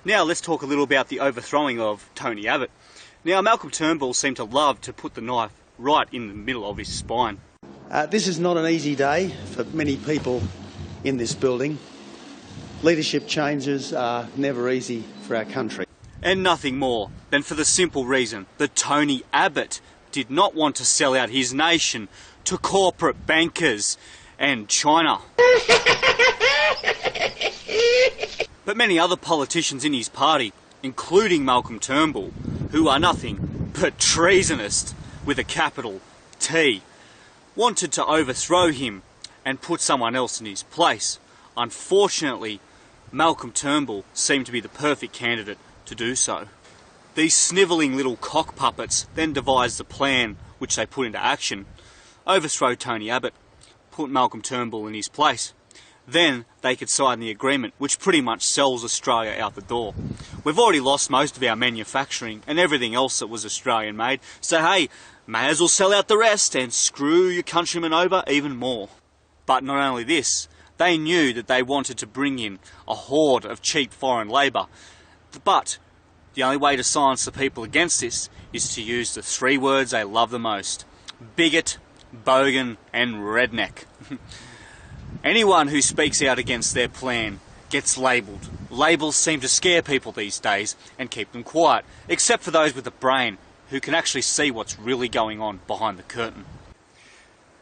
Now let's talk a little about the overthrowing of Tony Abbott. Now Malcolm Turnbull seemed to love to put the knife right in the middle of his spine. This is not an easy day for many people in this building. Leadership changes are never easy for our country. And nothing more than for the simple reason that Tony Abbott did not want to sell out his nation to corporate bankers and China. But many other politicians in his party, including Malcolm Turnbull, who are nothing but treasonists with a capital T, wanted to overthrow him and put someone else in his place. Unfortunately, Malcolm Turnbull seemed to be the perfect candidate to do so. These snivelling little cock puppets then devised a plan which they put into action: overthrow Tony Abbott, put Malcolm Turnbull in his place. Then they could sign the agreement which pretty much sells Australia out the door. We've already lost most of our manufacturing and everything else that was Australian made, so hey, may as well sell out the rest and screw your countrymen over even more. But not only this, they knew that they wanted to bring in a horde of cheap foreign labour. But the only way to silence the people against this is to use the three words they love the most: bigot, bogan and redneck. Anyone who speaks out against their plan gets labelled. Labels seem to scare people these days and keep them quiet, except for those with a brain who can actually see what's really going on behind the curtain.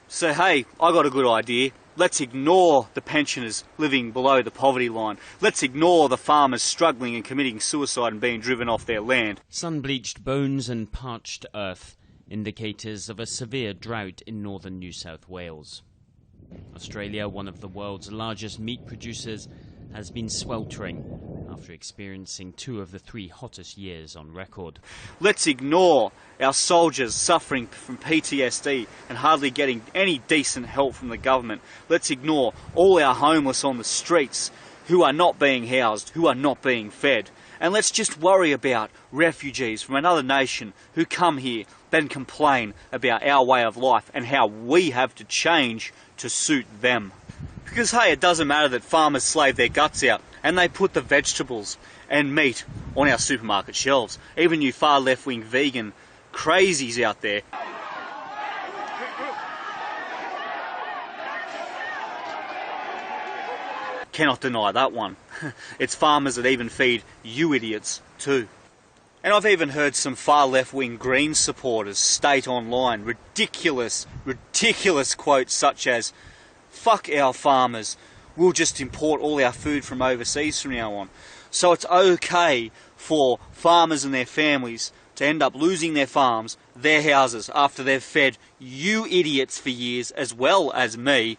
So hey, I got a good idea. Let's ignore the pensioners living below the poverty line. Let's ignore the farmers struggling and committing suicide and being driven off their land. Sun-bleached bones and parched earth, indicators of a severe drought in northern New South Wales. Australia, one of the world's largest meat producers, has been sweltering after experiencing 2 of the 3 hottest years on record. Let's ignore our soldiers suffering from PTSD and hardly getting any decent help from the government. Let's ignore all our homeless on the streets who are not being housed, who are not being fed. And let's just worry about refugees from another nation who come here, then complain about our way of life and how we have to change to suit them. Because hey, it doesn't matter that farmers slave their guts out and they put the vegetables and meat on our supermarket shelves. Even you far left-wing vegan crazies out there cannot deny that one. It's farmers that even feed you idiots too. And I've even heard some far left-wing Green supporters state online ridiculous quotes such as, "Fuck our farmers, we'll just import all our food from overseas from now on." So it's okay for farmers and their families to end up losing their farms, their houses, after they've fed you idiots for years as well as me.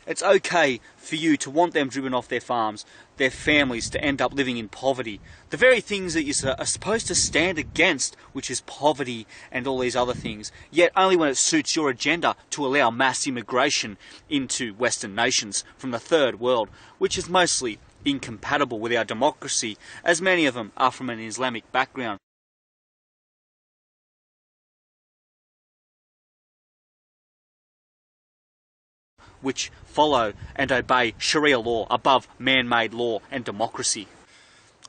It's okay for you to want them driven off their farms, their families to end up living in poverty. The very things that you are supposed to stand against, which is poverty and all these other things, yet only when it suits your agenda to allow mass immigration into Western nations from the third world, which is mostly incompatible with our democracy, as many of them are from an Islamic background. Which follow and obey Sharia law above man-made law and democracy.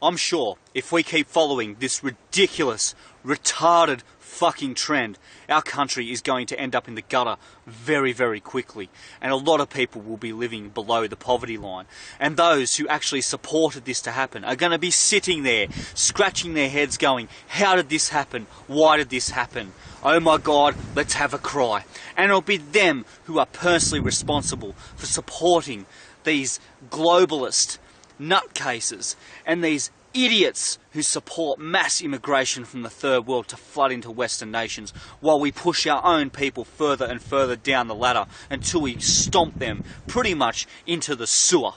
I'm sure if we keep following this ridiculous, retarded fucking trend, our country is going to end up in the gutter very, very quickly. And a lot of people will be living below the poverty line. And those who actually supported this to happen are going to be sitting there, scratching their heads going, how did this happen? Why did this happen? Oh my God, let's have a cry. And it'll be them who are personally responsible for supporting these globalist nutcases and these idiots who support mass immigration from the third world to flood into Western nations, while we push our own people further and further down the ladder until we stomp them pretty much into the sewer.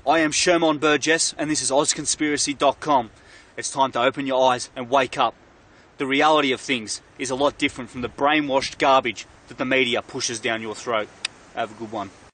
I am Sherman Burgess and this is OzConspiracy.com. It's time to open your eyes and wake up. The reality of things is a lot different from the brainwashed garbage that the media pushes down your throat. Have a good one.